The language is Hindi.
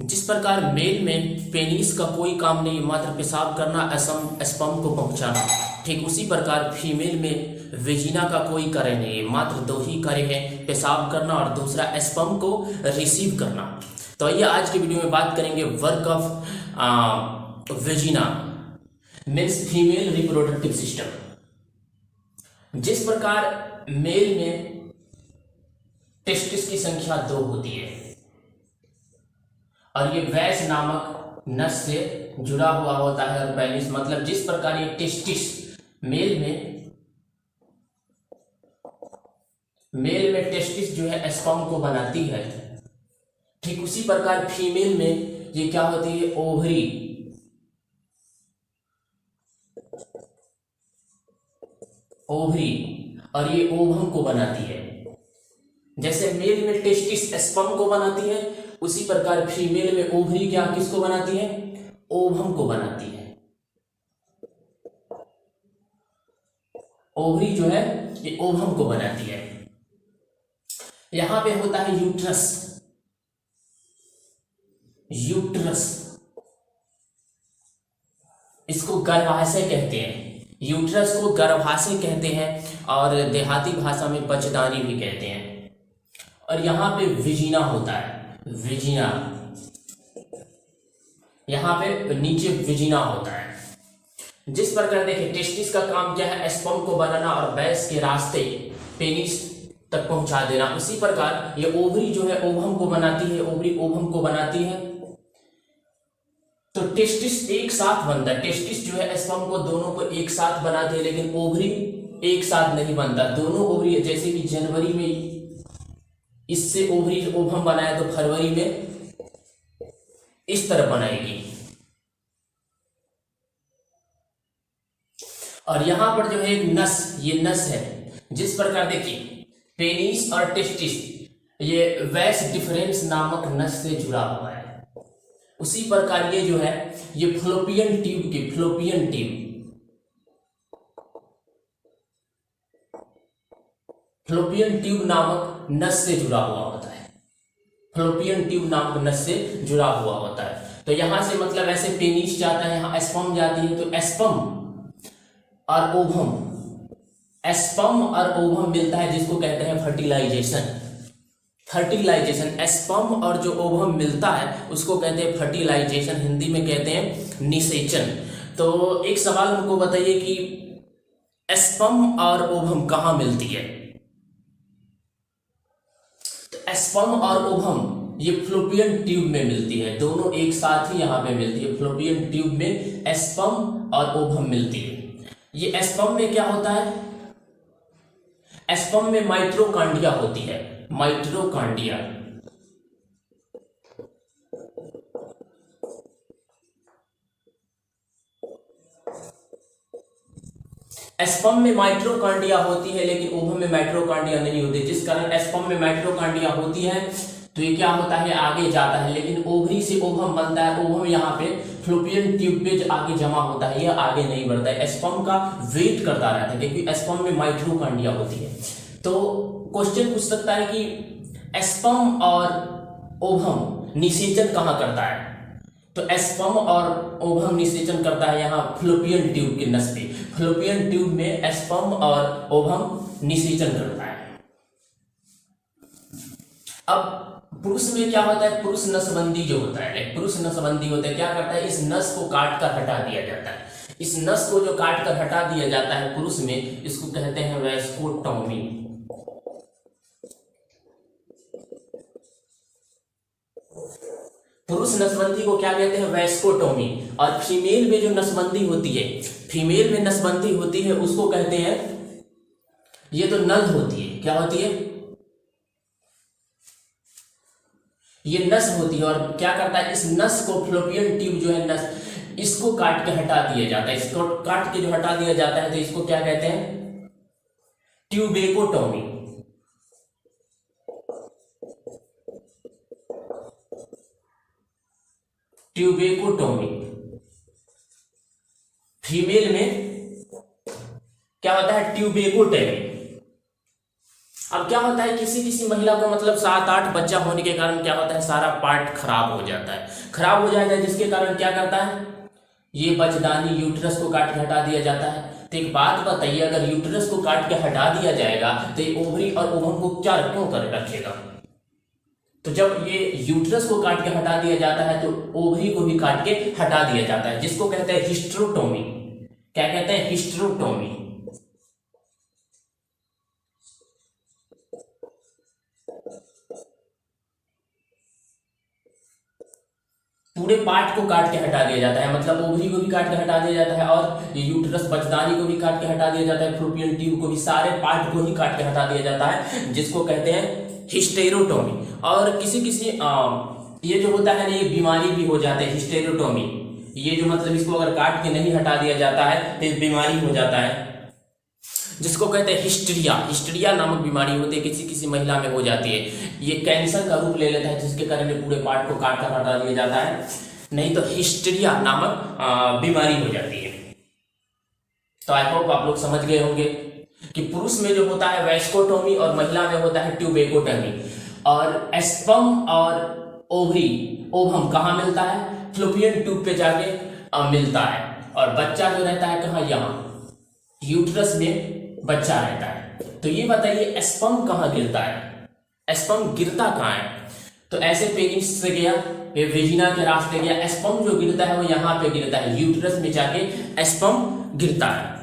जिस प्रकार मेल में पेनिस का कोई काम नहीं, मात्र पेशाब करना, स्पर्म को पहुंचाना, ठीक उसी प्रकार फीमेल में वेजिना का कोई कार्य नहीं है, मात्र दो ही कार्य है, पेशाब करना और दूसरा स्पर्म को रिसीव करना। तो आइए आज के वीडियो में बात करेंगे work of vagina means female reproductive system. जिस प्रकार मेल में टेस्टिस की संख्या 2 होती है और ये वैस नामक नस से जुड़ा हुआ होता है, और पेनिस मतलब जिस प्रकार ये टेस्टिस मेल में टेस्टिस जो है स्पर्म को बनाती है, ठीक उसी प्रकार फीमेल में ये क्या होती है, ओवरी और ये ओवम को बनाती है। जैसे मेल में टेस्टिस स्पर्म को बनाती है, उसी प्रकार फीमेल में ओवरी क्या किसको बनाती है, ओवम को बनाती है। ओवरी जो है ये ओवम को बनाती है। यहां पे होता है यूट्रस। इसको गर्भाशय कहते हैं, यूट्रस को गर्भाशय कहते हैं और देहाती भाषा में बचदानी भी कहते हैं। और यहाँ पे विजिना होता है, विजिना, यहाँ पे नीचे विजिना होता है। जिस प्रकार देखिए टेस्टिस का काम क्या है, स्पर्म को बनाना और बैस के रास्ते पेनिस तक पहुंचा देना। उसी प्रकार ये ओवरी जो है ओवम को बनाती है, ओवरी ओवम को बनाती है। तो टेस्टिस एक साथ बनता है, टेस्टिस जो है स्पर्म को दोनों को एक साथ बनाते हैं, लेकिन ओवरी एक साथ नहीं बनता। दोनों ओवरी जैसे कि जनवरी में इससे ओवरी ओवम बनाया तो फरवरी में इस तरह बनाएगी। और यहां पर जो है एक नस, ये नस है। जिस प्रकार देखिए पेनिस और टेस्टिस ये वैस डिफरेंस नामक नस से जुड़ा हुआ है, उसी प्रकार ये जो है ये फ्लोपियन ट्यूब नामक नस से जुड़ा हुआ होता है। फ्लोपियन ट्यूब नामक नस से जुड़ा हुआ होता है। तो यहां से मतलब ऐसे पेनिस जाता है, यहां स्पर्म जाती है, तो स्पर्म और ओवम मिलता है, जिसको कहते हैं फर्टिलाइजेशन। स्पर्म और जो ओवम मिलता है उसको कहते हैं फर्टिलाइजेशन, हिंदी में कहते हैं निषेचन। तो एक सवाल हमको बताइए कि स्पर्म और ओवम कहां मिलती है? तो स्पर्म और ओवम ये फ्लोपियन ट्यूब में मिलती है, दोनों एक साथ ही यहां पे मिलती है। फ्लोपियन ट्यूब में स्पर्म और ओवम मिलती है। ये स्पर्म में क्या होता है, स्पर्म में माइटोकॉन्ड्रिया होती है, माइटोकॉन्ड्रिया। स्पर्म में माइटोकॉन्ड्रिया होती है, लेकिन ओवम में माइटोकॉन्ड्रिया नहीं होती। जिस कारण स्पर्म में माइटोकॉन्ड्रिया होती है तो ये क्या होता है, आगे जाता है, लेकिन ओवरी से ओवम बनता है। ओवम यहाँ पे फ्लोपियन ट्यूब पे आगे जमा होता है, ये आगे नहीं बढ़ता है, स्पर्म का वेट करता रहता है, क्योंकि स्पर्म में माइटोकॉन्ड्रिया होती है। तो क्वेश्चन पूछ सकता है कि स्पर्म और ओवम निषेचन कहाँ करता है? तो स्पर्म और ओवम निषेचन करता है यहाँ फ्लोपियन ट्यूब के नस पे। फ्लोपियन ट्यूब में स्पर्म और ओवम निषेचन करता है। अब पुरुष में क्या होता है, पुरुष नसबंदी जो होता है, पुरुष नसबंदी होता है, क्या करता है, इस नस को काट कर हटा दिया जाता है। इस नस को जो काट कर हटा दिया जाता है पुरुष में, इसको कहते हैं वैस्कोटोमी। पुरुष नसबंदी को क्या कहते हैं, वैस्कोटोमी। और फीमेल में जो नसबंदी होती है, फीमेल में नसबंदी होती है उसको कहते हैं, ये तो नल होती है, क्या होती है, ये नस होती है। और क्या करता है, इस नस को फ्लोपियन ट्यूब जो है नस, इसको काट के हटा दिया जाता है। इसको काट के जो हटा दिया जाता है तो इसको क्या कहते हैं, ट्यूबेकोटोमी। ट्यूबेकोटोमी। फीमेल में क्या होता है, ट्यूबेकोटोमी। अब क्या होता है, किसी किसी महिला को मतलब 7-8 बच्चा होने के कारण क्या होता है, सारा पार्ट खराब हो जाता है, खराब हो जाता है, जिसके कारण क्या करता है, ये बचदानी यूट्रस को काट के हटा दिया जाता है। तो एक बात बताइए, अगर यूट्रस को काट के हटा दिया जाएगा तो ये ओवरी और ओवम को क्या क्यों कर रखेगा। तो जब ये यूट्रस को काट के हटा दिया जाता है तो ओवरी को भी काट के हटा दिया जाता है, जिसको कहते हैं हिस्टेरोटोमी। क्या कहते हैं, हिस्टेरोटोमी। पूरे पार्ट को काट के हटा दिया जाता है, मतलब ओवरी को भी काट के हटा दिया जाता है और यूट्रस बचदानी को भी काट के हटा दिया जाता है, फ्लोपियन ट्यूब को भी, सारे पार्ट को ही काट के हटा दिया जाता है, जिसको कहते हैं हिस्टेरोटोमी। और किसी किसी ये जो होता है ना, ये बीमारी भी हो जाता है हिस्टेरोटोमी। ये जो मतलब इसको अगर काट के नहीं हटा दिया जाता है तो बीमारी हो जाता है, जिसको कहते हैं हिस्टीरिया। हिस्टीरिया नामक बीमारी होती है, किसी किसी महिला में हो जाती है, ये कैंसर का रूप ले लेता है, जिसके कारण पूरे पार्ट को काट कर हटा दिया जाता है, नहीं तो हिस्टीरिया नामक बीमारी हो जाती है। तो आई होप आप लोग समझ गए होंगे कि पुरुष में जो होता है वैस्कोटोमी और महिला में होता है ट्यूबेकोटोमी। और एस्पर्म और ओवरी ओवम कहाँ मिलता है, फ्लोपियन ट्यूब पे जाके मिलता है, और बच्चा जो रहता है कहाँ, यहाँ यूट्रस में बच्चा रहता है। तो ये बताइए एस्पर्म कहाँ गिरता है, एस्पर्म गिरता कहाँ है। तो ऐसे पेनिस से गया, ये वेजिना के रास्ते गया, एस्पर्म जो गिरता है वो यहाँ पे गिरता है, यूट्रस में जाके एस्पर्म गिरता है।